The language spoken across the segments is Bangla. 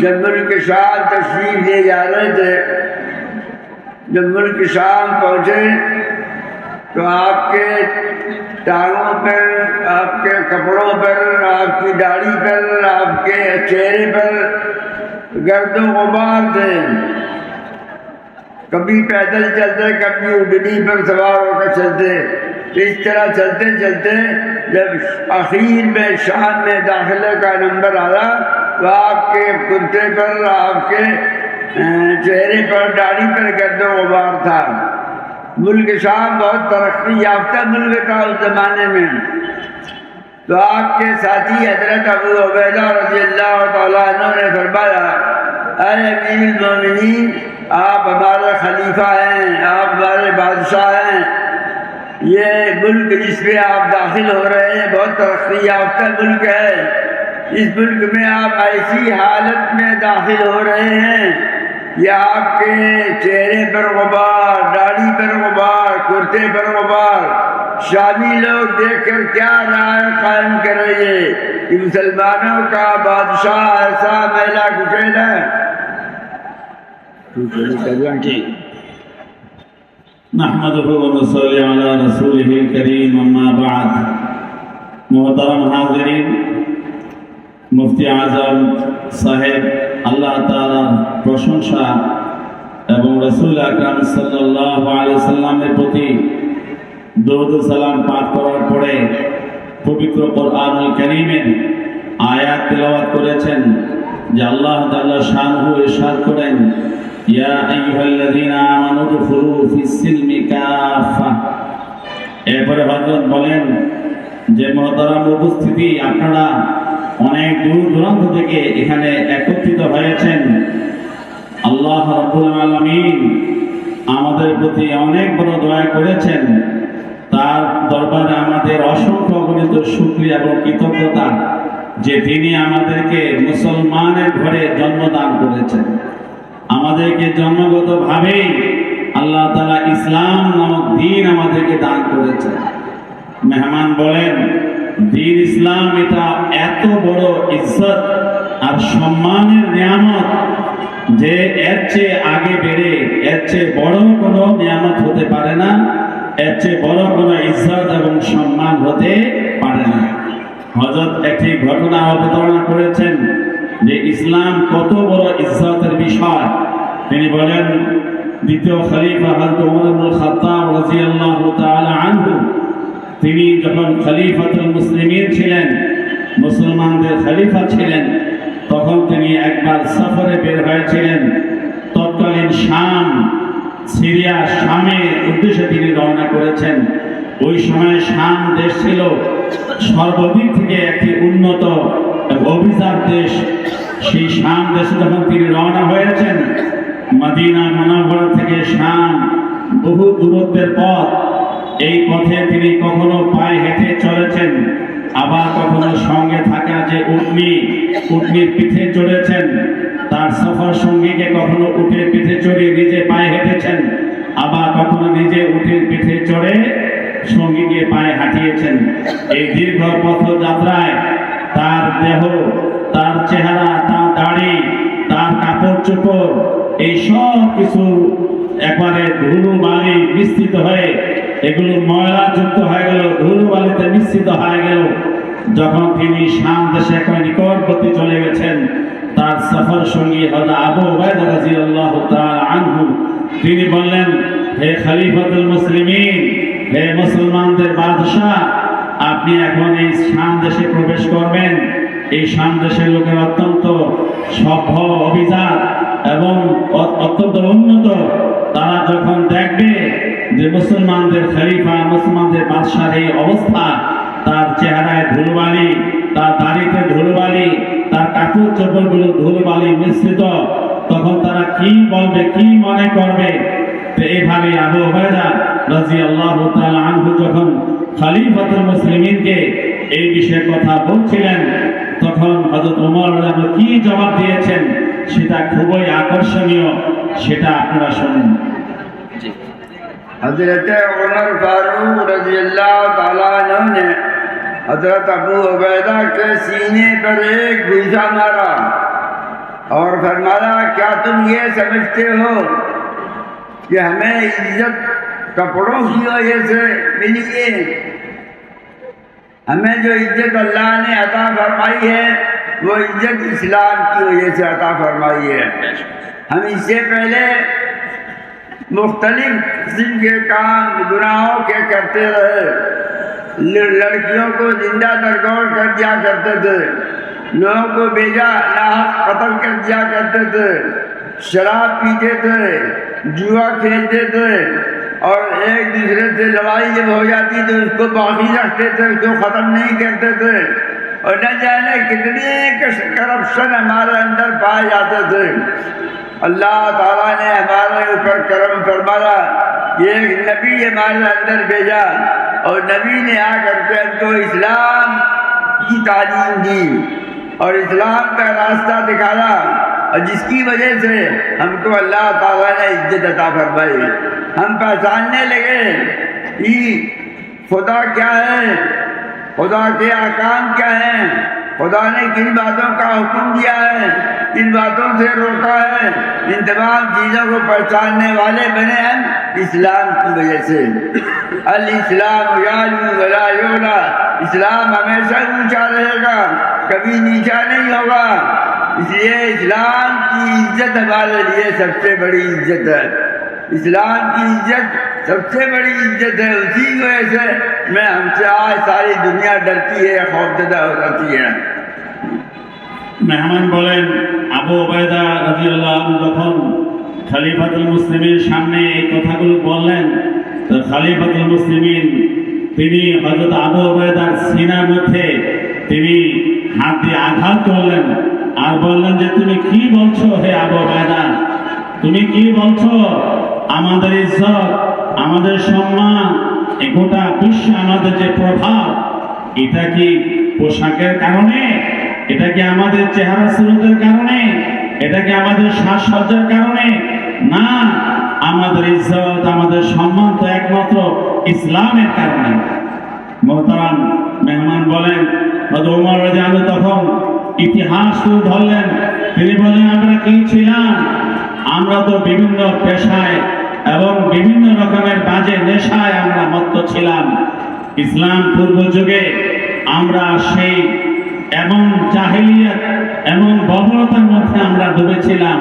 جب ملک شام تشریف لے جا رہے تھے، جب ملک شام پہنچے تو آپ کے ٹانگوں پر، آپ کے کپڑوں پر، آپ کی داڑھی پر، آپ کے چہرے پر گرد و غبار تھے۔ کبھی پیدل چلتے، کبھی اونٹنی پر سوار ہو کر چلتے۔ اس طرح چلتے چلتے جب اخیر میں شام میں داخلے کا نمبر آیا تو آپ کے کرتے پر، آپ کے چہرے پر، داڑھی پر گرد و غبار تھا۔ ملک شام بہت ترقی یافتہ ملک تھا اس زمانے میں۔ تو آپ کے ساتھی حضرت ابو عبیدہ رضی اللہ تعالیٰ عنہ نے فرمایا، اے امیر المومنین، آپ ہمارے خلیفہ ہیں، آپ ہمارے بادشاہ ہیں، یہ ملک جس میں آپ داخل ہو رہے ہیں بہت ترقی یافتہ ملک ہے۔ اس ملک میں آپ ایسی حالت میں داخل ہو رہے ہیں یہ آپ کے چہرے پر غبار، داڑھی پر غبار، کرتے پر غبار، شامی لوگ دیکھ کر کیا رائے قائم کریں گے کہ مسلمانوں کا بادشاہ ایسا میلا کچیلا ہے۔ نحمده ونصلي على رسوله الكريم اما بعد۔ محترم حاضرین، মুফতি আজম সাহেব আল্লাহ তাআলার প্রশংসা এবং রাসূল আকরাম সাল্লাল্লাহু আলাইহি সাল্লামের প্রতি দরুদ ও সালাম পাঠ করার পরে পবিত্র কোরআনুল কারীমের আয়াত তেলাওয়াত করেছেন যে আল্লাহ তাআলা শানহু ইরশাদ করেন, ইয়া আইয়ুহাল্লাযীনা আমানু দুখুলু ফিস-সিলমি কাফা। এরপরে হযরত বলেন যে মুহতারাম উপস্থিতি, আপনারা অনেক দূর দূরান্ত থেকে এখানে একত্রিত হয়েছেন। আল্লাহ রাব্বুল আলামিন আমাদের প্রতি অনেক বড় দয়া করেছেন। তার দরবারে আমাদের অসংখ্য অগণিত শুকরিয়া এবং কৃতজ্ঞতা যে তিনি আমাদেরকে মুসলমানের ঘরে জন্মদান করেছেন। আমাদেরকে জন্মগতভাবেই আল্লাহ তাআলা ইসলাম নামক দ্বীন আমাদেরকে দান করেছেন। মেহমান বলেন, দ্বীন ইসলাম এটা এত বড় ইজ্জত আর সম্মানের নিয়ামত যে এর চেয়ে আগে বেড়ে এর চেয়ে বড় কোনো নিয়ামত হতে পারে না, এর চেয়ে বড় কোনো ইজ্জত এবং সম্মান হতে পারে না। হযরত একটি ঘটনা অবতারণা করেছেন যে ইসলাম কত বড় ইজ্জতের বিষয়। তিনি বলেন, দ্বিতীয় খলিফা হযরত ওমর ইবনে খাত্তাব রাদিয়াল্লাহু তাআলা আনহু, তিনি যখন খলিফাতুল মুসলিমিন ছিলেন, মুসলমানদের খলিফা ছিলেন, তখন তিনি একবার সফরে বের হয়েছিলেন। তৎকালীন শাম, সিরিয়া, শামের উদ্দেশ্যে তিনি রওনা করেছেন। ওই সময় শাম দেশ ছিল সর্বদিক থেকে একটি উন্নত অভিজাত দেশ। সেই শাম দেশে যখন তিনি রওনা হয়েছেন, মদিনা মুনাওয়ারা থেকে শাম বহু দূরত্বের পথ। এই পথে তিনি কখনো পায়ে হেঁটে চলেছেন, আবার কখনো সঙ্গে থাকা যে উটনির পিঠে চড়েছেন। তার সফর সঙ্গীকে কখনো উটের পিঠে চড়িয়ে নিজে পায়ে হেঁটেছেন, আবার কখনো নিজে উটের পিঠে চড়ে সঙ্গীকে পায়ে হাঁটিয়েছেন। এই দীর্ঘ পথযাত্রায় তার দেহ, তার চেহারা, তার দাড়ি, তার কাপড় চোপড়, এই সব কিছু একবারে ধুলো বালি মিশ্রিত হয়ে এগুলো ময়লা যুক্ত হয়ে গেল, ধুলো বালিতে মিশ্রিত হয়ে গেল। যখন তিনি শাম দেশে একটা নিকটবর্তী চলে গেছেন, তার সফর সঙ্গী হযরত আবু উবাইদা রাদিয়াল্লাহু তাআলা আনহু, তিনি বললেন, হে খলিফাতুল মুসলিমিন, হে মুসলমানদের বাদশাহ, আপনি এখন এই শাম দেশে প্রবেশ করবেন। এই শাম দেশের লোকের অত্যন্ত সভ্য, অভিজাত এবং অত্যন্ত উন্নত। তারা যখন দেখবে যে মুসলমানদের খলিফা, মুসলমানদের বাদশার এই অবস্থা, তার চেহারায় ধুলোবালি, তার দাড়িতে ধুলোবালি, তার কাপড় চোপড়গুলো ধুলোবালি মিশ্রিত, তখন তারা কি বলবে, কি মনে করবে? তো এইভাবে আবু উবাইদা রাদিয়াল্লাহু তাআলা আনহু যখন খলিফাতুল মুসলিমিনকে এই বিষয়ে কথা বলছিলেন, তখন হযরত ওমর রাদিয়াল্লাহু কি জবাব দিয়েছেন সেটা খুবই আকর্ষণীয়, সেটা আপনারা শুনুন। حضرت عمر فاروق رضی اللہ تعالیٰ عنہ نے حضرت ابو عبیدہ کے سینے پر ایک گھوسا مارا اور فرمایا کیا تم یہ سمجھتے ہو کہ ہمیں عزت کپڑوں کی وجہ سے ملی ہے؟ ہمیں جو عزت اللہ نے عطا فرمائی ہے وہ عزت اسلام کی وجہ سے عطا فرمائی ہے۔ ہم اس سے پہلے مختلف قسم کے کام گناہوں کے کرتے رہے، لڑکیوں کو زندہ درگور کر دیا کرتے تھے، لوگوں کو بیجا ناحق قتل کر دیا کرتے تھے، شراب پیتے تھے، جوا کھیلتے تھے، اور ایک دوسرے سے لڑائی جب ہو جاتی تو اس کو باقی رکھتے تھے، اس کو ختم نہیں کرتے تھے، اور نہ جانے کتنے کرپشن ہمارے اندر پائے جاتے تھے۔ اللہ تعالیٰ نے ہمارے اوپر کرم فرمایا، یہ ایک نبی ہمارے اندر بھیجا، اور نبی نے آ کر کے ہم کو اسلام کی تعلیم دی اور اسلام کا راستہ دکھایا، اور جس کی وجہ سے ہم کو اللہ تعالیٰ نے عزت عطا فرمائی۔ ہم پہچاننے لگے کہ خدا کیا ہے، خدا کے احکام کیا ہیں، خدا نے کن باتوں کا حکم دیا ہے، کن باتوں سے روکا ہے۔ ان تمام چیزوں کو پہچاننے والے بنے ہم اسلام کی وجہ سے۔ الاسلام یعلو ولا یعلا، اسلام ہمیشہ اونچا رہے گا، کبھی نیچا نہیں ہوگا۔ اس لیے اسلام کی عزت ہمارے لیے سب سے بڑی عزت ہے۔ اسلام کی عزت سب سے بڑی عزت ہے، اسی کی وجہ سے میں ہم سے آج ساری دنیا ڈرتی ہے، خوفزدہ ہو جاتی ہے۔ মেহমান বলেন আবু ওবায়দা রাদিয়াল্লাহু আনহু যখন খলিফাতুল মুসলিমের সামনে এই কথাগুলো বললেন, তো খলিফাতুল মুসলিমিন তিনি হযরত আবু ওবায়দার সিনার মধ্যে তিনি হাত দিয়ে আঘাত করলেন আর বললেন যে তুমি কি বলছো হে আবু ওবায়দা, তুমি কি বলছো? আমাদের ইজ্জত, আমাদের সম্মান, এই গোটা বিশ্বে আমাদের যে প্রভাব, এটা কি পোশাকের কারণে? এটা কি আমাদের চেহারা সুরতের কারণে? এটা কি আমাদের সাজসজ্জার কারণে? না, আমাদের ইজ্জত, আমাদের সম্মান তো একমাত্র ইসলামের কারণে। মোহতারাম মেহমান বলেন হযরত ওমর রাদিয়াল্লাহু আনহু তখন ইতিহাস তুলে ধরলেন। তিনি বলেন আমরা কি ছিলাম? আমরা তো বিভিন্ন পেশায় এবং বিভিন্ন রকমের বাজে নেশায় আমরা মত্ত ছিলাম। ইসলাম পূর্ব যুগে আমরা সেই এমন জাহেলিয়াত, এমন বর্বরতার মধ্যে আমরা ডুবেছিলাম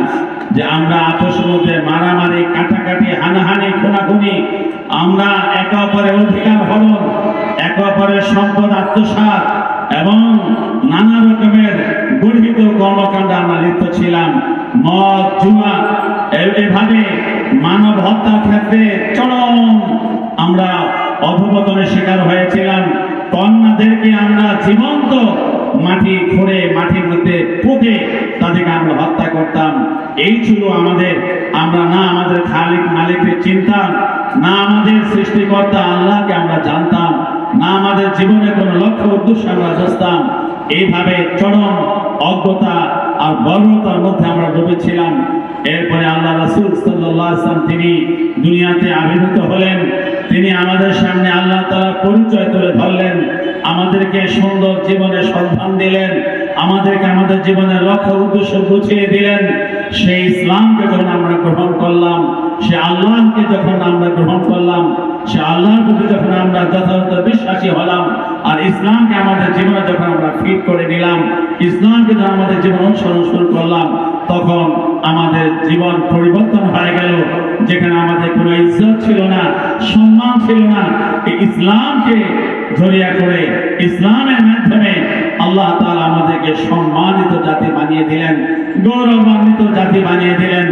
যে আমরা আপসের মধ্যে মারামারি, কাটাকাটি, হানাহানি, খুনাখুনি, আমরা একে অপরের অধিকার হরণ, একে অপরের সম্পদ আত্মসাৎ এবং নানা রকমের গর্হিত কর্মকাণ্ডে আমরা লিপ্ত ছিলাম। মদ, জুয়া, এভাবে মানব হত্যার ক্ষেত্রে চরম আমরা অধঃপতনের শিকার হয়েছিলাম। কন্যাদেরকে আমরা জীবন্ত মাটি খুঁড়ে মাটির মধ্যে পুঁতে তাদেরকে আমরা হত্যা করতাম। এই ছিল আমাদের, আমরা না আমাদের খালিক মালিককে চিনতাম, না আমাদের সৃষ্টিকর্তা আল্লাহকে আমরা জানতাম, না আমাদের জীবনে কোনো লক্ষ্য উদ্দেশ্য আমরা বুঝতাম। এইভাবে চরম অজ্ঞতা আর বর্বরতার মধ্যে আমরা ডুবেছিলাম। এরপরে আল্লাহ রাসূল সাল্লাল্লাহু আলাইহি ওয়াসাল্লাম তিনি দুনিয়াতে আবির্ভূত হলেন। তিনি আমাদের সামনে আল্লাহ তাআলার পরিচয় তুলে ধরলেন, আমাদেরকে সুন্দর জীবনের সন্ধান দিলেন, আমাদেরকে আমাদের জীবনের লক্ষ্য উদ্দেশ্য বুঝিয়ে দিলেন। সেই ইসলামকে যখন আমরা গ্রহণ করলাম, সে আল্লাহকে যখন আমরা গ্রহণ করলাম, সে আল্লাহর প্রতি যখন আমরা যথাযথ বিশ্বাসী হলাম, আর ইসলামকে আমাদের জীবনে যখন আমরা ফিট করে নিলাম, ইসলামকে যখন আমাদের জীবন অনুসরণ শুরু করলাম, তখন আমাদের জীবন পরিবর্তন হয়ে গেল। যেখানে আমাদের কোনো ইজ্জত ছিল না, সম্মান ছিল না, এই ইসলামকে জড়িয়ে করে ইসলামের মাধ্যমে আল্লাহ তাআলা আমাদেরকে সম্মানিত জাতি বানিয়ে দিলেন, গৌরবান্বিত জাতি বানিয়ে দিলেন।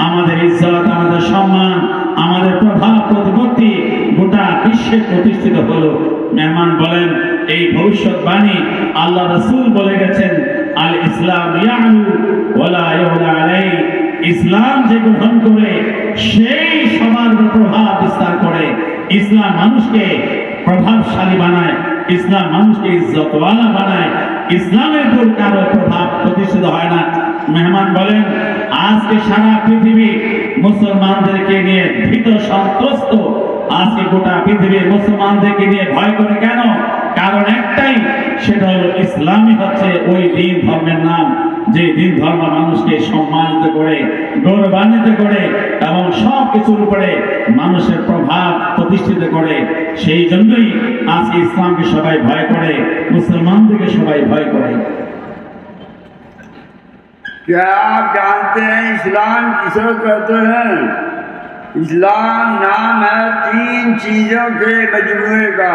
আমাদের ইজ্জত, আমাদের সম্মান, আমাদের প্রভাব প্রতিপত্তি গোটা বিশ্বে প্রতিষ্ঠিত হলো। মেহমান বলেন এই ভবিষ্যৎবাণী আল্লাহ রাসূল বলে গেছেন, আল ইসলাম ইয়ালু ওয়ালা ইউলা আলাইহি, ইসলাম যে গ্রহণ করে সেই সবার প্রভাব বিস্তার করে। ইসলাম মানুষকে প্রভাবশালী বানায়, ইসলাম মানুষকে ইজ্জতওয়ালা বানায়, ইসলামের উপর কারো প্রভাব প্রতিষ্ঠিত হয় না। মেহমান বলেন আজকে সারা পৃথিবী মুসলমানদেরকে নিয়ে ভীত সন্ত্রস্ত। আজকে গোটা পৃথিবীর মুসলমানদেরকে নিয়ে ভয় করে কেন? কারণ একটাই, সেটা হলো ইসলামই হচ্ছে ওই দিন ধর্মের নাম যে দিন ধর্ম মানুষকে সম্মানিত করে, গৌরবান্বিত করে এবং সব কিছুর উপরে মানুষের প্রভাব প্রতিষ্ঠিত করে, সেই জন্যই আজকে ইসলামকে সবাই ভয় করে, মুসলমানদেরকে সবাই ভয় করে। क्या आप जानते हैं इस्लाम किसे कहते हैं? इस्लाम नाम है 3 चीज़ों के मजमूए का।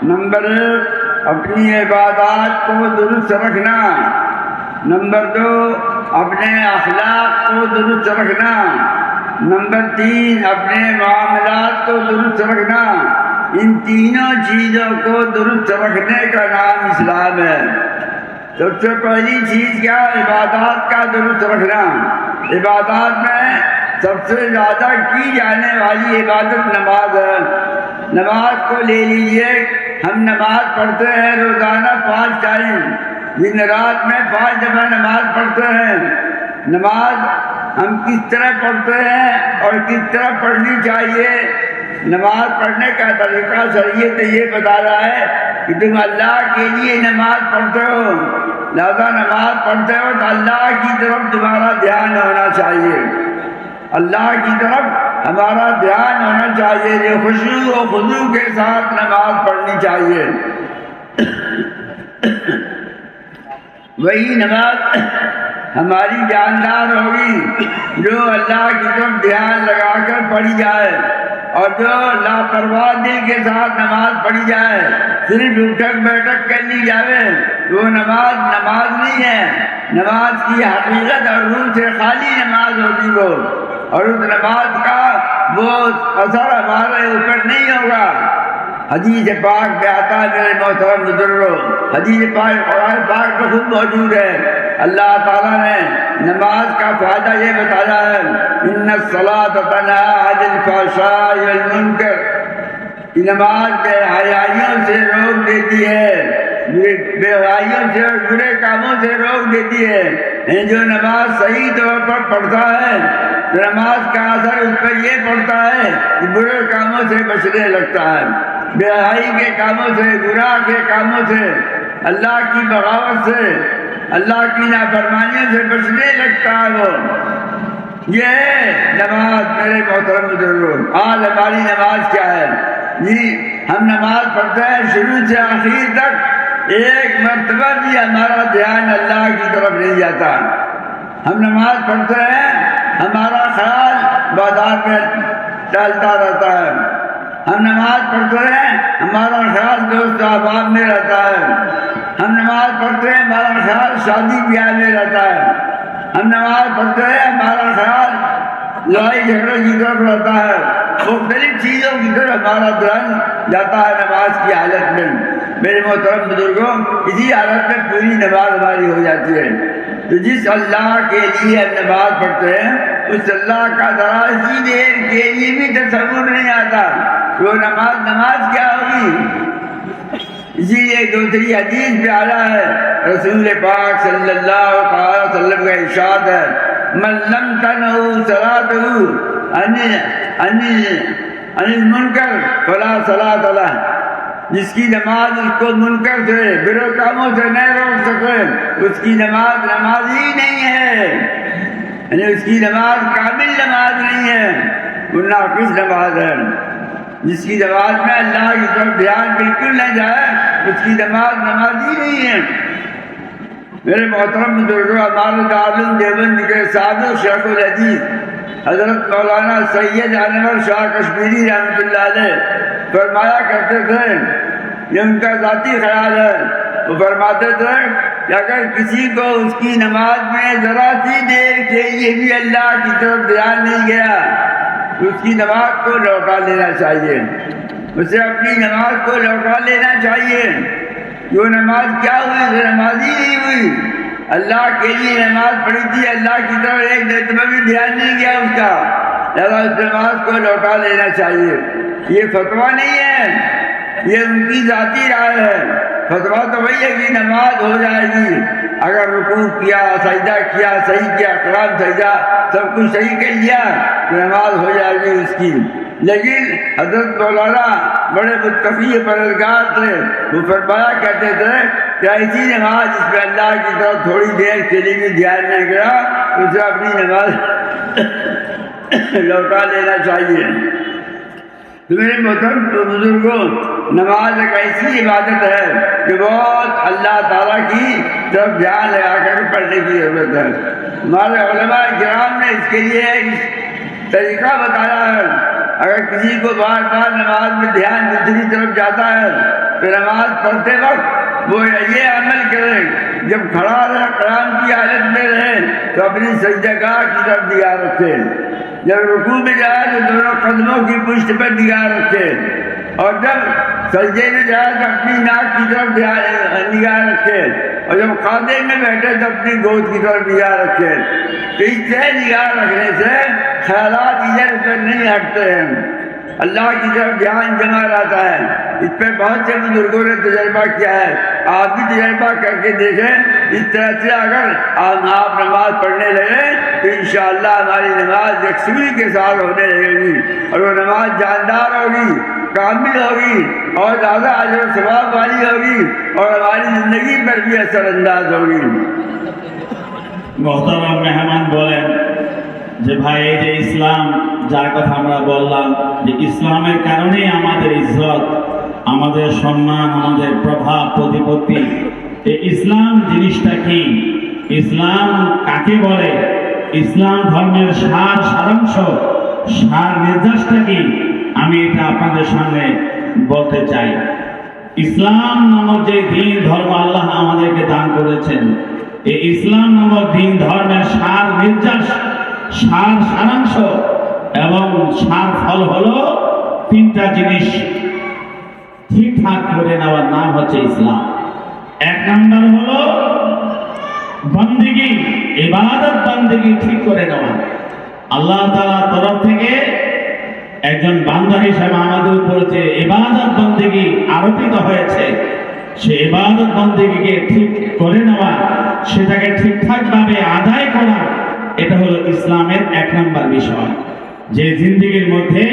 नंबर 1, अपनी इबादत को दुरुस्त रखना। नंबर 2, अपने अखलाक को दुरुस्त रखना। नंबर 3, अपने मामलात को दुरुस्त रखना। इन तीनों चीज़ों को दुरुस्त रखने का नाम इस्लाम है। सबसे पहली चीज़ क्या? इबादत का दुरुस्त रखना। इबादत में सबसे ज़्यादा की जाने वाली इबादत नमाज है। नमाज को ले लीजिए, हम नमाज पढ़ते हैं रोज़ाना 5 टाइम, दिन रात में 5 दफ़ा नमाज पढ़ते हैं। नमाज हम किस तरह पढ़ते हैं और किस तरह पढ़नी चाहिए? नमाज पढ़ने का तरीका शरीयत ये बता रहा है कि तुम अल्लाह के लिए नमाज पढ़ते हो, लिहाजा नमाज पढ़ते हो तो अल्लाह की तरफ तुम्हारा ध्यान होना चाहिए। अल्लाह की तरफ हमारा ध्यान होना चाहिए, जो खुशू और खुजू के साथ नमाज पढ़नी चाहिए। वही नमाज हमारी जानदार होगी जो अल्लाह की तरफ ध्यान लगाकर पढ़ी जाए, और जो लापरवाह दिल के साथ नमाज पढ़ी जाए, सिर्फ उठक बैठक कर ली जाए, वो नमाज नहीं है। नमाज की हकीकत और रूह से खाली नमाज होगी वो, और उस नमाज का वो असर हमारे ऊपर नहीं होगा। हदीस पाक में आता है मेरे मोहतरम बुजुर्गों, हदीस पाक कुरान पाक में खुद मौजूद है। अल्लाह ताला ने नमाज का फायदा ये बताया है, इन्नस्सलात तनहा अनिल फहशाइ वल मुनकर, कि नमाज बेहयाइयों से रोक देती है, बेहयाइयों से और बुरे कामों से रोक देती है। जो नमाज सही तौर पर पढ़ता है तो नमाज का असर उस पर ये पड़ता है कि बुरे कामों से बचने लगता है, बेहयाई के कामों से, गुनाह के कामों से, अल्लाह की बगावत से, अल्लाह की नाफरमानियों से बचने लगता है वो। ये है नमाज मेरे मोहतरम बुजुर्गों। आज हमारी नमाज क्या है जी? हम नमाज पढ़ते हैं शुरू से आखिर तक, एक मर्तबा भी हमारा ध्यान अल्लाह की तरफ नहीं जाता। हम नमाज पढ़ते हैं, हमारा ख्याल बाजार में चलता रहता है। हम नमाज पढ़ते हैं, हमारा ख्याल दोस्त अहबाब में रहता है। हम नमाज पढ़ते हैं, हमारा ख्याल शादी ब्याह में रहता है। हम नमाज पढ़ते हैं, हमारा ख्याल लड़ाई झगड़े की तरफ रहता है। मुख्तलिफ चीज़ों की तरफ हमारा ध्यान जाता है नमाज की हालत में। मेरे मोहतरम बुजुर्गों, इसी हालत में पूरी नमाज हमारी हो जाती है। तो जिस अल्लाह के लिए हम नमाज पढ़ते हैं, उस अल्लाह का ज़रा सी देर के लिए भी तसव्वुर नहीं आता तो नमाज क्या होगी? इसीलिए दूसरी हदीस में आ रहा है, रसूल पाक सल्लल्लाहु अलैहि वसल्लम का इरशाद है, मन लम तनहु सलातहु अनिल मुनकर फला सलात लह। जिसकी नमाज उसको मुनकर से, बुरे कामों से नहीं रोक सके, उसकी नमाज ही नहीं है, यानी उसकी नमाज कामिल नमाज नहीं है, वो नाक़िस नमाज है। जिसकी नमाज में अल्लाह की तरफ ध्यान बिल्कुल न जाए, उसकी नमाज ही नहीं है। मेरे मोहतरम बुजुर्गों, हमारे दारुल देवबंद के साबिक़ शेखुल हदीस हज़रत मौलाना सैयद अनवर शाह कश्मीरी रहमतुल्लाह अलैह फरमाया करते थे, ये उनका ज़ाती ख्याल है, वो फरमाते थे कि अगर किसी को उसकी नमाज में ज़रा सी देर के लिए भी अल्लाह की तरफ ध्यान नहीं गया, तो उसकी नमाज को लौटा लेना चाहिए, उसे अपनी नमाज को लौटा लेना चाहिए। जो नमाज क्या हुई? तो नमाज ही नहीं हुई। अल्लाह के लिए नमाज पढ़ी थी, अल्लाह की तरफ एक दफ़ा भी ध्यान नहीं गया उसका, लिहाजा उस नमाज को लौटा लेना चाहिए। ये फतवा नहीं है, ये उनकी ज़ाती राय है। फतवा तो वही है कि नमाज हो जाएगी अगर रुकू किया, सजदा किया, सही किया, क़याम सजदा सब कुछ सही कर लिया तो नमाज हो जाएगी उसकी। لیکن حضرت مولانا بڑے متقی پرہیزگار تھے، وہ فرمایا کرتے تھے کہ ایسی نماز جس میں اللہ کی طرف تھوڑی دیر کے لیے بھی دھیان نہ گیا اسے اپنی نماز لوٹا لینا چاہیے۔ تو میرے محترم بزرگوں، نماز ایک ایسی عبادت ہے کہ بہت اللہ تعالیٰ کی طرف دھیان لگا کر پڑھنے کی ضرورت ہے۔ ہمارے علماء کرام نے اس کے لیے ایک طریقہ بتایا ہے۔ اگر کسی کو بار بار نماز میں دھیان دوسری طرف جاتا ہے تو نماز پڑھتے وقت وہ یہ عمل کرے، جب کھڑا رہے قیام کی حالت میں رہے تو اپنی سجدہ گاہ کی طرف نگاہ رکھے، جب رکوع میں جائے تو دونوں قدموں کی پشت پر نگاہ رکھے، اور جب سجدے میں جائے تو اپنی ناک کی طرف نگاہ رکھے، اور جب قعدے میں بیٹھے تو اپنی گود کی طرف نگاہ رکھے۔ تو اس سے نگاہ رکھنے سے خیالات ادھر ادھر نہیں ہٹتے ہیں، اللہ کی طرف دھیان جمع رہتا ہے۔ اس پہ بہت سے بزرگوں نے تجربہ کیا ہے، آپ بھی تجربہ کر کے دیکھیں۔ اس طرح سے اگر آپ نماز پڑھنے لگے تو انشاءاللہ ہماری نماز یکسوئی کے ساتھ ہونے لگے گی، اور وہ نماز جاندار ہوگی، کامل ہوگی، اور زیادہ اجر و ثواب والی ہوگی، اور ہماری زندگی پر بھی اثر انداز ہوگی۔ محترم মেহমান বলেন যে ভাই এই যে ইসলাম যার কথা আমরা বললাম যে ইসলামের কারণেই আমাদের ইজ্জত, আমাদের সম্মান, আমাদের প্রভাব প্রতিপত্তি। এই ইসলাম জিনিসটা কি, ইসলাম কাকে বলে, ইসলাম ধর্মের সার সারাংশ, সার নির্দেশটা কি, আমি এটা আপনাদের সামনে বলতে চাই। ইসলাম নামক যে দিন ধর্ম আল্লাহ আমাদেরকে দান করেছেন, এই ইসলাম নামক দিন ধর্মের সার নির্যাস, সার সারাংশ এবং সার ফল হলো তিনটা জিনিস ঠিকঠাক করে নেওয়ার নাম হচ্ছে ইসলাম। এক নম্বর হলো বন্দেগী, ইবাদত বন্দেগী ঠিক করে নেওয়া। আল্লাহ তাআলার তরফ থেকে একজন বান্দা হিসেবে আমাদের উপরে যে ইবাদত বন্দেগী আরোপিত হয়েছে, সে ইবাদত বন্দেগীকে ঠিক করে নেওয়া, সেটাকে ঠিকঠাক ভাবে আদায় করা, এটা হলো ইসলামের এক নম্বর বিষয়। যে জিন্দেগির মধ্যে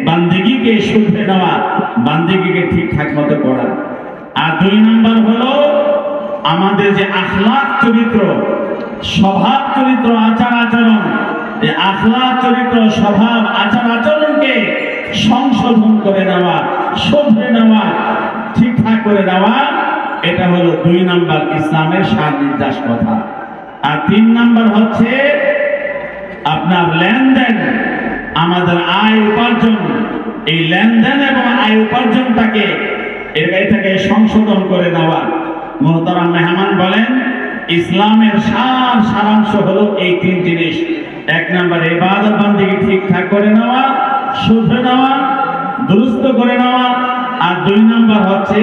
বান্দেগীকে শুধরে নেওয়া, বান্দেগীকে ঠিকঠাক মতো করা। আর দুই নম্বর হলো আমাদের যে আখলাক চরিত্র, স্বভাব চরিত্র, আচার আচরণ, যে আখলাক চরিত্র, স্বভাব, আচার আচরণকে সংশোধন করে নেওয়া, শুধরে নেওয়া, ঠিকঠাক করে নেওয়া, এটা হলো দুই নম্বর ইসলামের সার নির্দেশ কথা। আর তিন নম্বর হচ্ছে আপনার লেনদেন, আমাদের আয় উপার্জন, এই লেনদেন এবং আয় উপার্জনটাকে এটাকে সংশোধন করে নেওয়া। মোহতারাম মেহমান বলেন ইসলামের সার সারাংশ হলো এই তিন জিনিস। এক নম্বর ইবাদত বন্দেগী ঠিকঠাক করে নেওয়া, শুধরে নেওয়া, দুরুস্ত করে নেওয়া। আর দুই নম্বর হচ্ছে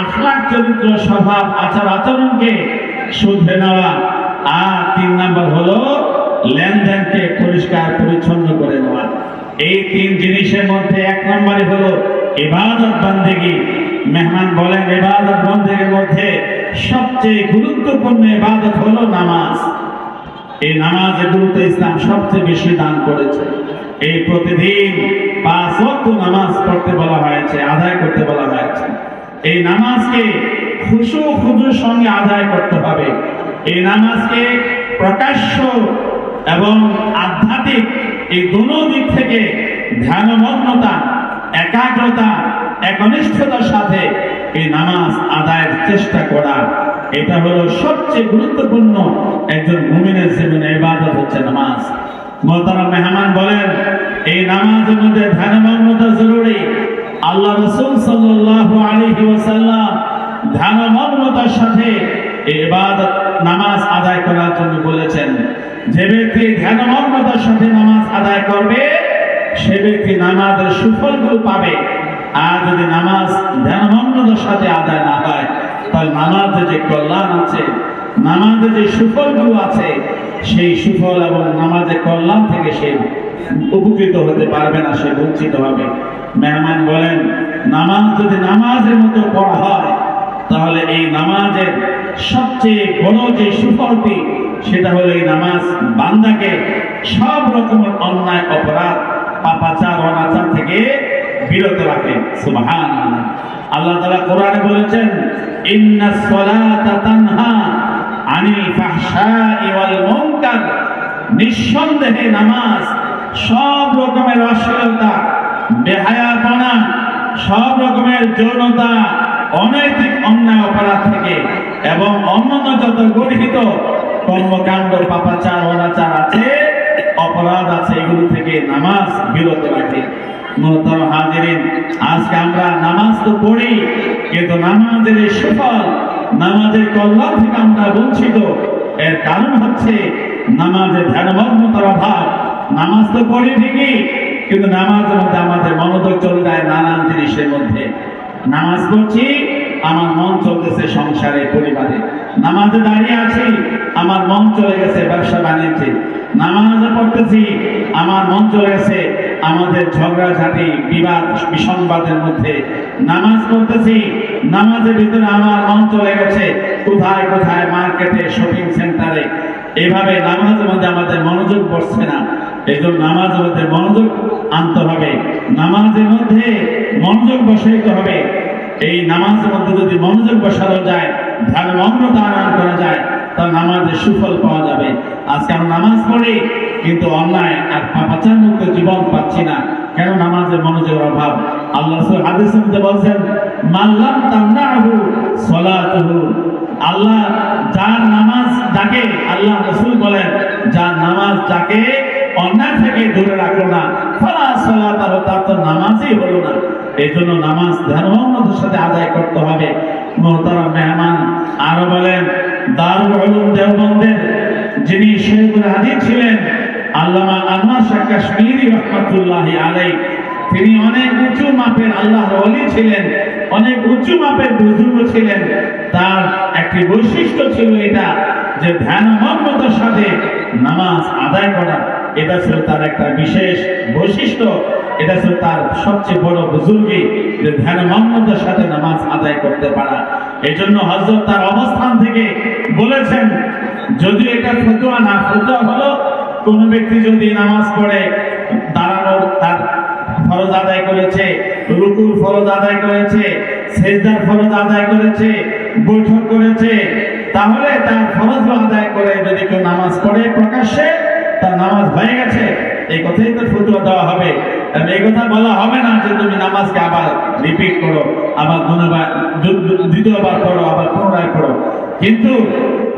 আখলাক চরিত্র, স্বভাব, আচার আচরণকে শুধরে নেওয়া। আর তিন নম্বর হলো লেনদেনকে পরিষ্কার পরিচ্ছন্ন করে নেওয়া। এই তিন জিনিসের মধ্যে এক নম্বরে হলো ইবাদত বন্দেগী। মেহমান বলেন ইবাদত বন্দেগীর মধ্যে সবচেয়ে গুরুত্বপূর্ণ ইবাদত হলো নামাজ। এই নামাজের গুরুত্ব ইসলাম সবচেয়ে বেশি দান করেছে। এই প্রতিদিন 5 ওয়াক্ত নামাজ পড়তে বলা হয়েছে, আদায় করতে বলা হয়েছে। এই নামাজকে খুশু খুজুর সঙ্গে আদায় করতে হবে। এই নামাজকে প্রকাশ্য এবং আধ্যাত্মিক এই দুটো দিক থেকে ধ্যানমগ্নতা, একাগ্রতা, একনিষ্ঠতার সাথে এই নামাজ আদায়ের চেষ্টা করা, এটা হলো সবচেয়ে গুরুত্বপূর্ণ। একজন মুমিনের জীবনে ইবাদত হচ্ছে নামাজ। মোহতারাম মেহমান বলেন এই নামাজের মধ্যে ধ্যানমগ্নতা জরুরি। আল্লাহ রাসূল সাল্লাল্লাহু আলাইহি ওয়াসাল্লাম ধ্যানমগ্নতার সাথে ইবাদত নামাজ আদায় করার জন্য বলেছেন। যে ব্যক্তি ধ্যানমগ্নতার সাথে নামাজ আদায় করবে সে ব্যক্তি নামাজের সুফলগুলো পাবে। আর যদি নামাজ ধ্যানমগ্নতার সাথে আদায় না হয় তাহলে নামাজে যে কল্যাণ আছে, নামাজে যে সুফলগুলো আছে, সেই সুফল এবং নামাজের কল্যাণ থেকে সে উপকৃত হতে পারবে না, সে বঞ্চিত হবে। মেহমান বলেন নামাজ যদি নামাজের মতো পড়া হয় তাহলে এই নামাজের সবচেয়ে বড় যে সুফলটি সেটা হলো এই নামাজ বান্দাকে সব রকমের অন্যায় অপরাধ পাপাচার অনাচার থেকে বিরত রাখে। সুবহানাল্লাহ। আল্লাহ তাআলা কোরআনে বলেছেন, ইন্নাস সালাতা তানহা আনিল ফাহশাই ওয়াল মুনকার, নিঃসন্দেহে নামাজ সব রকমের অশ্লীলতা, বেহায়াপনা, সব রকমের যৌনতা, অনৈতিক অন্যায় অপরাধ থেকে এবং অন্যান্য যত গর্হিত কর্মকাণ্ড, পাপাচার অনাচার আছে, অপরাধ আছে, এগুলো থেকে নামাজ বিরত রাখে। মুহতারাম হাজিরিন, আজকে আমরা নামাজ তো পড়ি, কিন্তু নামাজের এই সুফল, নামাজের কল্যাণ থেকে আমরা বঞ্চিত। এর কারণ হচ্ছে নামাজের ধ্যানমগ্নতার অভাব। নামাজ তো পড়ি ঠিকই, কিন্তু নামাজের মধ্যে আমাদের মনোযোগ চলে যায় নানান জিনিসের মধ্যে। নামাজ পড়ছি, আমার মন চলতেছে সংসারে, পরিবারে। নামাজে দাঁড়িয়ে আছি, আমার মন চলে গেছে ব্যবসা বাণিজ্যে। নামাজে পড়তেছি, আমার মন চলে গেছে আমাদের ঝগড়াঝাটি, বিবাদ বিসংবাদের মধ্যে। নামাজ পড়তেছি, নামাজের ভিতরে আমার মন চলে গেছে কোথায় কোথায় মার্কেটে, শপিং সেন্টারে। এইভাবে নামাজের মধ্যে আমাদের মনোযোগ বসছে না। এই জন্য নামাজের মধ্যে মনোযোগ আনতে হবে, নামাজের মধ্যে মনোযোগ বসাইতে হবে। এই নামাজের মধ্যে যদি মনোযোগ বসানো যায়, ধ্যানমগ্নতা আনয়ন করা যায়, তার নামাজের সুফল পাওয়া যাবে। আজকে আমরা নামাজ পড়ি, কিন্তু অন্যায় আর পাপাচার মুক্ত জীবন পাচ্ছি না। কেন? নামাজের মনোযোগের অভাব। আল্লাহ রাসূল হাদিসের মধ্যে বলেছেন, মাল্লাম তামনাহু সালাতুহু, আল্লাহ যার নামাজ যাকে, আল্লাহ রাসূল বলেন, যার নামাজ যাকে অন্যায় থেকে দূরে রাখলো না, ফালা সালাতাহু, তার তো নামাজই হলো না। এই জন্য নামাজ ধ্যানমগ্নতার সাথে আদায় করতে হবে। মুহতারাম মেহমান আরো বলেন, দারুল উলুম দেওবন্দের যিনি শেখুল হাদিস ছিলেন আল্লামা আনোয়ার শাহ কাশ্মীরি রাহমাতুল্লাহি আলাইহি, তিনি অনেক উঁচু মাপের আল্লাহর ওলি ছিলেন, অনেক উঁচু মাপের বুজুর্গ ছিলেন। তার একটি বৈশিষ্ট্য ছিল এটা, যে ধ্যানমগ্নতার সাথে নামাজ আদায় করা। এটা ছিল তার একটা বিশেষ বৈশিষ্ট্য, এটা ছিল তার সবচেয়ে বড় বুজুর্গি, যে ধ্যানমগ্নতার সাথে নামাজ আদায় করতে পারা। এই জন্য হযরত তার অবস্থান থেকে বলেছেন, যদি এটা ফতোয়া না, ফতোয়া হলো কোন ব্যক্তি যদি নামাজ পড়ে দাঁড়ানোর তার ফরজ আদায় করেছে, রুকুর ফরজ আদায় করেছে, সেজদার ফরজ আদায় করেছে, বৈঠক করেছে, তাহলে তার ফরজ আদায় করে যদি কেউ নামাজ পড়ে প্রকাশ্যে, তার নামাজ হয়ে গেছে। এই কথাই তো ফতোয়া দেওয়া হবে। এই কথা বলা হবে না যে তুমি নামাজকে আবার রিপিট করো, আবার দ্বিতীয়বার পড়ো, আবার পুনরায় পড়ো। কিন্তু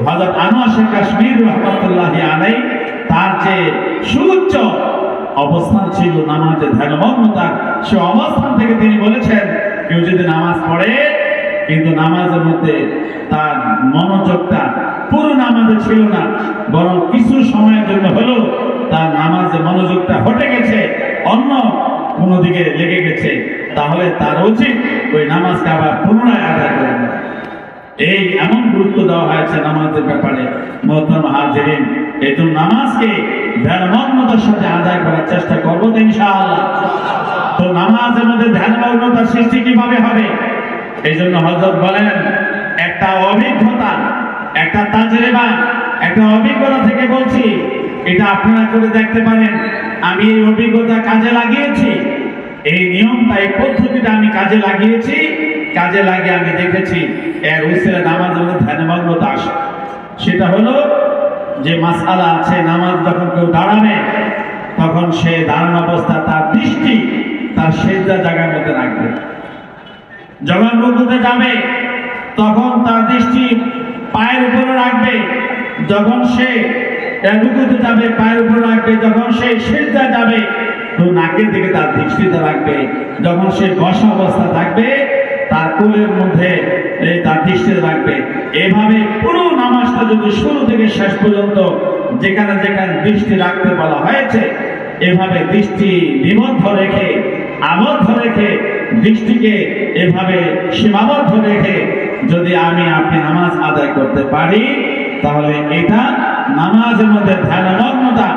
হযরত আনোয়ার শাহ কাশ্মীরি রাহমাতুল্লাহি আলাইহি, তার যে সুউচ্চ অবস্থান ছিল নামাজে ধ্যানমগ্নতা, সে অবস্থান থেকে তিনি বলেছেন, কেউ যদি নামাজ পড়ে কিন্তু নামাজের মধ্যে তার মনোযোগটা পুরো নামাজে ছিল না, বরং কিছু সময়ের জন্য হলেও তার নামাজে মনোযোগটা হটে গেছে, অন্য কোনো দিকে লেগে গেছে, তাহলে তার উচিত ওই নামাজকে আবার পুনরায় আদায় করে নেওয়া। এই এমন গুরুত্ব দেওয়া হয়েছে নামাজের ব্যাপারে। মুহতারাম হাজিরিন, এই জন্য নামাজকে ধ্যানমগ্নতার সাথে আদায় করার চেষ্টা করবো তো ইনশাআল্লাহ। তো নামাজের মধ্যে ধ্যানমগ্নতার সৃষ্টি কিভাবে হবে? এই জন্য হযরত বলেন, একটা অভিজ্ঞতা, একটা তাজরিবা, একটা অভিজ্ঞতা থেকে বলছি, এটা আপনারা করে দেখতে পারেন। আমি এই অভিজ্ঞতা কাজে লাগিয়েছি, এই নিয়মটা, এই পদ্ধতিটা আমি কাজে লাগিয়েছি, কাজে লাগিয়ে আমি দেখেছি এর উসিলা নামাজের মধ্যে ধ্যানমগ্নতা আসে। সেটা হলো যে মাসআলা আছে, নামাজ যখন কেউ দাঁড়াবে তখন সে দাঁড়ানো অবস্থা তার দৃষ্টি তার সেজদা জায়গার মধ্যে রাখবে। যখন রুকুতে যাবে তখন তার দৃষ্টি পায়ের উপরে রাখবে। যখন সে রুকুতে যাবে পায়ের উপরে রাখবে। যখন সে সেজদা যাবে তো নাকের দিকে তার দৃষ্টিটা রাখবে। যখন সে বসা অবস্থা থাকবে তার কোলের মধ্যে তার দৃষ্টি রাখবে। এভাবে পুরো নামাজটা যদি শুরু থেকে শেষ পর্যন্ত যেখানে যেখানে দৃষ্টি রাখতে বলা হয়েছে, এভাবে দৃষ্টি নিবদ্ধ রেখে, আবদ্ধ রেখে, দৃষ্টিকে এভাবে সীমাবদ্ধ রেখে যদি আমি আপনি নামাজ আদায় করতে পারি, তাহলে এটা নামাজের মধ্যে ধ্যানমগ্নতা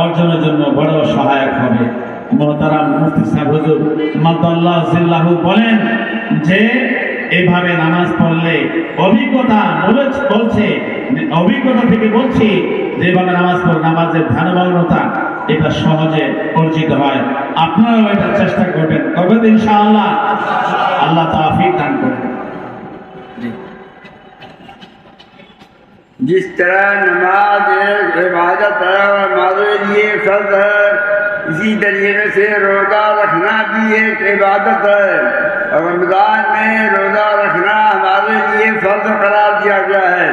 অর্জনের জন্য বড় সহায়ক হবে। মুহতারাম মুফতি সাহেব হুজুর মাদাল্লাহ জিল্লাহু বলেন যে এভাবে নামাজ পড়লে অভিজ্ঞতা বলছে, অভিজ্ঞতা থেকে বলছি, যেভাবে নামাজ পড়লে নামাজের ধ্যানমগ্নতা এটা সহজে অর্জিত হয়। আপনারাও এটা চেষ্টা করবেন ইনশাআল্লাহ। আল্লাহ তৌফিক দান করুন। जिस तरह नमाज एक इबादत है और हमारे लिए फर्ज है, इसी तरीके से रोज़ा रखना भी एक इबादत है और रमज़ान में रोज़ा रखना हमारे लिए फर्ज करार दिया गया है।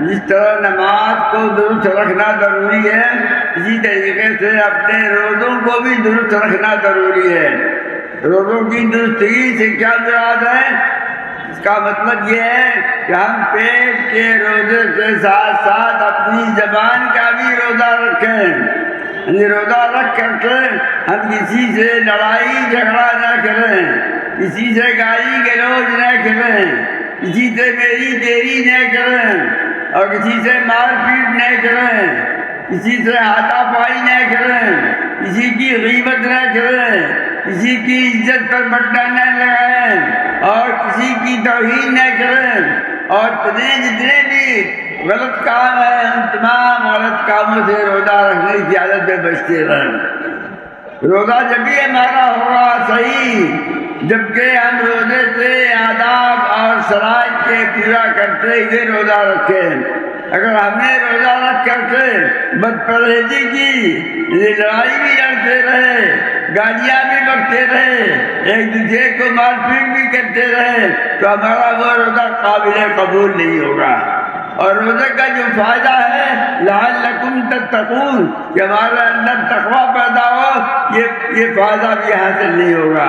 जिस तरह नमाज को दुरुस्त रखना ज़रूरी है, इसी तरीके से अपने रोज़ों को भी दुरुस्त रखना ज़रूरी है। रोज़ों की दुरुस्तगी से क्या मुराद है? इसका मतलब ये है कि हम पेट के रोजे के साथ साथ अपनी ज़बान का भी रोज़ा रखें। रोज़ा रख करके हम किसी से लड़ाई झगड़ा न करें, किसी से गाली गलौज न करें, किसी से मेरी तेरी न करें और किसी से मारपीट न करें, किसी से हाथापाई न करें, किसी की गीबत न करें, किसी की इज्जत पर बट्टा न लगाएं और किसी की तौहीन न करें और जितने भी गलत काम है उन तमाम गलत कामों से रोज़ा रखने की आदत में बचते रहें। रोज़ा जब भी हमारा होगा सही जबकि हम रोज़े से आदाब और शराइत के पूरा करते हुए रोज़ा रखें। अगर हमने रोज़ा रख करके बदपरहेजी की, लड़ाई भी लड़ते रहे, गालियाँ भी बकते रहे, एक दूसरे को मारपीट भी करते रहे, तो हमारा वो रोज़ा काबिल कबूल नहीं होगा। और रोज़े का जो फ़ायदा है लअल्लकुम तत्तक़ून, कि हमारे अंदर तक़वा पैदा हो, ये फ़ायदा भी हासिल नहीं होगा।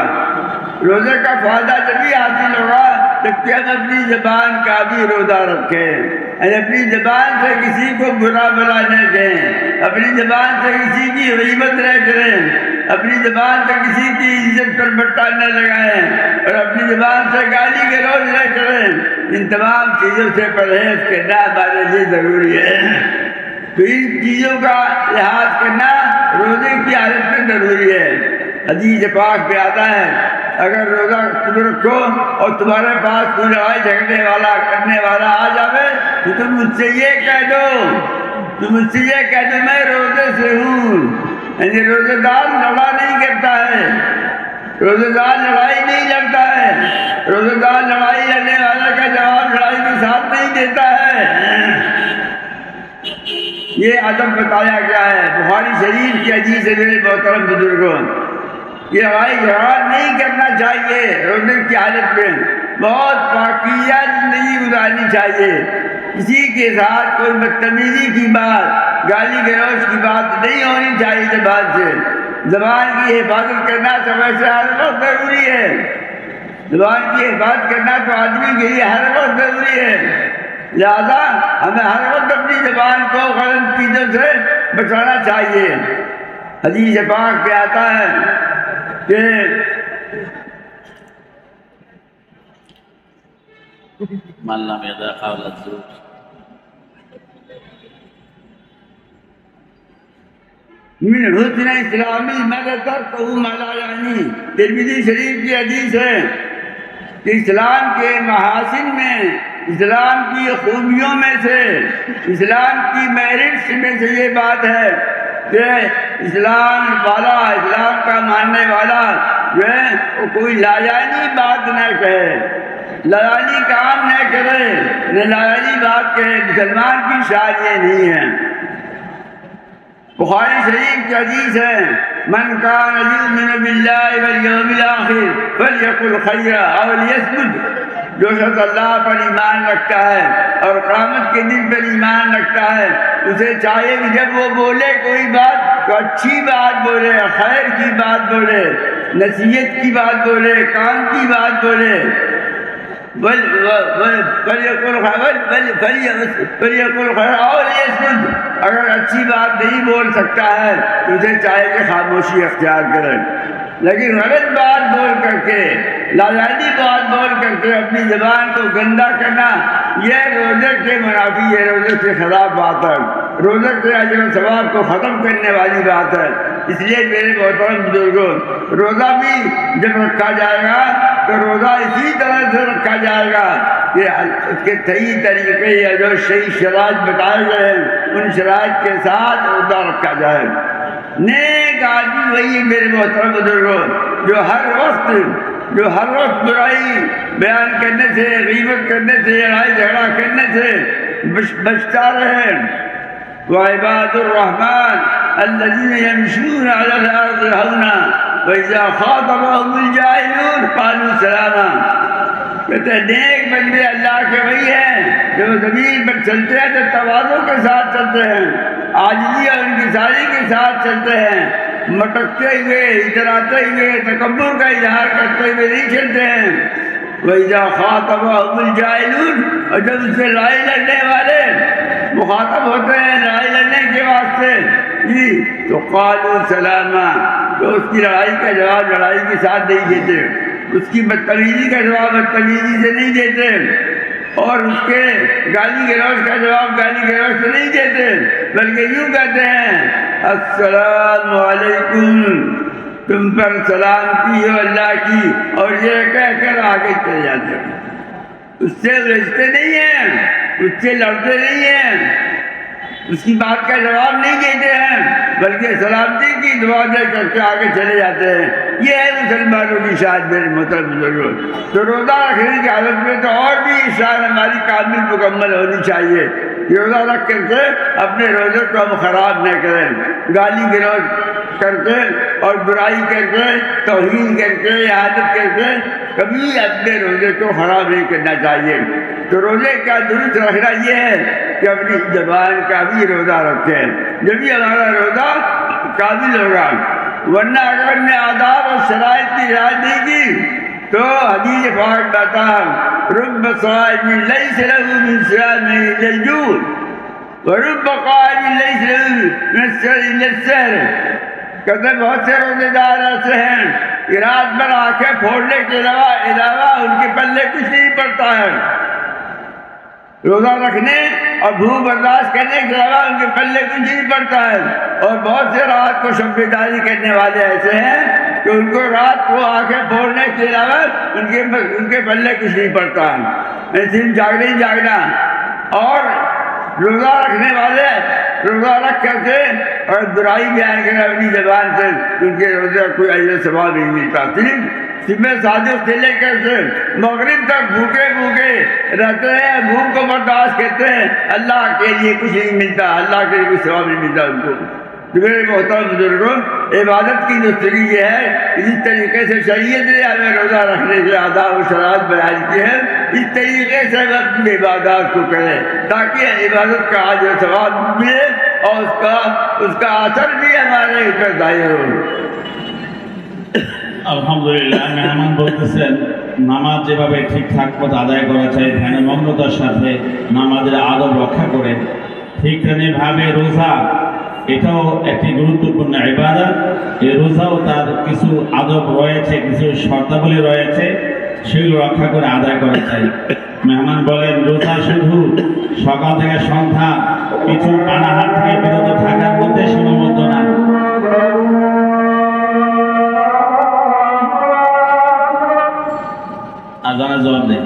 रोज़े का फ़ायदा जब भी हासिल होगा जबकि हम अपनी ज़बान का भी रोज़ा रखें, अपनी ज़बान से किसी को बुरा भला न कहें, अपनी ज़बान से किसी की गीबत न करें, अपनी ज़बान से किसी की इज्जत पर बट्टा न लगाएं और अपनी ज़बान से गाली गलौज न करें। इन तमाम चीज़ों से परहेज करना हमारे लिए ज़रूरी है। तो इन चीज़ों का लिहाज करना रोज़े की हालत में ज़रूरी है। हदीस पाक पे आता है अगर रोज़ा तुम रखो और तुम्हारे पास कोई लड़ाई झगड़ने वाला करने वाला आ जावे तो तुम मुझसे ये कह दो मैं रोज़े से हूँ। यानी रोज़ेदार लड़ा नहीं करता है, रोज़ेदार लड़ाई नहीं लड़ता है, रोज़ेदार लड़ाई लड़ने वाले का जवाब लड़ाई के साथ नहीं देता है। ये अदब बताया गया है बुखारी शरीफ की हदीस है। मेरे मोहतरम बुजुर्गों, ये लड़ाई झगड़ा नहीं करना चाहिए। रोज़े की हालत में बहुत पाकीज़ा ज़िंदगी गुजारनी चाहिए। किसी के साथ कोई बदतमीजी की बात, गाली गलौज की बात नहीं होनी चाहिए। ज़बान से ज़बान की हिफाजत करना समय से हर वक्त ज़रूरी है। ज़बान की हिफाजत करना तो आदमी के लिए हर वक्त ज़रूरी है। लिहाजा हमें हर वक्त अपनी ज़बान को गलत चीज़ों से बचाना चाहिए। हदीस पाक पे आता है कि من لم يدع قول الزور من حسن اسلامی المرء ترکہ ما لا یعنی، ترمذی شریف کی حدیث ہے کہ اسلام کے محاسن میں، اسلام کی خوبیوں میں سے، اسلام کی میرٹس میں سے یہ بات ہے کہ اسلام کا ماننے والا جو ہے وہ کوئی لایانی بات نہ کہے، لایانی کام نہ کرے، نہ لایانی بات کہے۔ مسلمان کی شان یہ نہیں ہے۔ بخاری شریف کی حدیث ہے من کان یؤمن باللہ والیوم الآخر فلیقل خیرا او لیصمت، جو شخص اللہ پر ایمان رکھتا ہے اور قیامت کے دن پر ایمان رکھتا ہے اسے چاہیے کہ جب وہ بولے کوئی بات تو اچھی بات بولے، خیر کی بات بولے، نصیحت کی بات بولے، کام کی بات بولے۔ اگر اچھی بات نہیں بول سکتا ہے تو اسے چاہے کہ خاموشی اختیار کرے، لیکن غلط بات بول کر کے، لایانی بات بول کر کے اپنی زبان کو گندا کرنا یہ روزے کے منافی ہے، روزے سے خراب بات ہے، روزے کے اجر و ثواب کو ختم کرنے والی بات ہے۔ اس لیے میرے محترم بزرگوں، روزہ بھی جب رکھا جائے گا تو روزہ اسی طرح سے رکھا جائے گا کہ اس کے صحیح طریقے یا جو صحیح شرائط بتائے گئے ہیں ان شرائط کے ساتھ روزہ رکھا جائے۔ نیک آدمی وہی ہے میرے محترم بزرگوں جو ہر وقت برائی بیان کرنے سے، غیبت کرنے سے، لڑائی جھگڑا کرنے سے بچتا رہے۔ وعباد الرحمن الذين يمشون على الارض هونا واذا خاطبهم الجاهلون قالوا سلاما۔ کہتے ہیں نیک بندے اللہ کے وہی ہیں جو زمین پر چلتے ہیں، جو تواضع کے ساتھ چلتے ہیں، عاجزی اور انکساری کے ساتھ چلتے ہیں، مٹکتے ہوئے، اتراتے ہوئے، تکبر کا اظہار کرتے ہوئے نہیں چلتے ہیں۔ وَإِذَا خَاطَبَهُمُ الْجَاهِلُونَ، اور جب اس سے لڑائی لڑنے والے مخاطب ہوتے ہیں لڑائی لڑنے کے واسطے جی تو قالوا سلاما، تو اس کی لڑائی کا جواب لڑائی کے ساتھ نہیں دیتے، اس کی بدتمیزی کا جواب بدتمیزی سے نہیں دیتے، اور اس کے گالی گلوچ کا جواب گالی گلوچ سے نہیں دیتے، بلکہ یوں کہتے ہیں السلام علیکم، تم پر سلامتی ہو اللہ کی، اور یہ کہہ کر آگے چلے جاتے ہیں۔ اس سے رشتے نہیں ہیں، اس سے لڑتے نہیں ہیں، اس کی بات کا جواب نہیں دیتے ہیں، بلکہ سلامتی کی دعا دے کر کے آگے چلے جاتے ہیں۔ یہ ہے مسلمانوں کی شان میرے محترم بزرگوں۔ تو روزہ رکھنے کی حالت میں تو اور بھی شان ہماری کامل مکمل ہونی چاہیے۔ روزہ رکھ کر کے اپنے روزے کو ہم خراب نہ کریں، گالی گلوچ کر کے اور برائی کر کے، توہین کر کے، احانت کر کے کبھی اپنے روزے کو خراب نہیں کرنا چاہیے۔ تو روزے کا درست رکھنا یہ ہے کہ اپنی زبان کا بھی روزہ رکھیں، جبھی ہمارا روزہ کامل ہوگا، ورنہ اگر ہم نے آداب اور شرائط کی رعایت نہیں کی تو حدیث پاک بتا رب صائم لیس له من صيامه الا الجوع ورب قائم لیس له من السحر الا السحر۔ کہتے بہت سے روزے دار ایسے ہیں کہ رات بھر آنکھیں پھوڑنے کے علاوہ ان کے پلے کچھ نہیں پڑتا ہے، روزہ رکھنے اور بھوک برداشت کرنے کے علاوہ ان کے پلے کچھ نہیں پڑتا ہے۔ اور بہت سے رات کو شب بیداری کرنے والے ایسے ہیں کہ ان کو رات کو آنکھیں پھوڑنے کے علاوہ ان کے پلے کچھ نہیں پڑتا ہے، صرف جاگنا ہی جاگنا۔ اور روزہ رکھنے والے روزہ رکھ کر کے اور برائی بیان کریں اپنی زبان سے، ان کے روزے کا کوئی اجر ثواب نہیں ملتا۔ صبح صادق سے لے کر کے مغرب تک بھوکے رہتے ہیں، بھوک کو برداشت کرتے ہیں، اللہ کے لیے کچھ نہیں ملتا، اللہ کے لیے کچھ ثواب نہیں ملتا ان کو۔ میرے محترم بزرگوں، عبادت کی دستگی یہ ہے کہ جس طریقے سے شریعت نے ہمیں روزہ رکھنے کے آداب و شرائط بیان کی ہے، اس طریقے سے ہم اپنی عبادات کو کریں تاکہ عبادت کا اجر و ثواب ملے اور اس کا اثر بھی ہمارے اوپر ظاہر ہو۔ আলহামদুলিল্লাহ, মেহমান বলতেছেন নামাজ যেভাবে ঠিকঠাক মতো আদায় করা চাই, ধ্যানমগ্নতার সাথে নামাজের আদব রক্ষা করে, ঠিক তেমনিভাবে রোজা এটাও একটি গুরুত্বপূর্ণ ইবাদত। এই রোজাও তার কিছু আদব রয়েছে, কিছু শর্তাবলী রয়েছে, সেগুলো রক্ষা করে আদায় করা চাই। মেহমান বলেন রোজা শুধু সকাল থেকে সন্ধ্যা কিছু পানাহার থেকে বিরত থাকার মধ্যে সীমাবদ্ধ না। আজানের জবাব দেয়।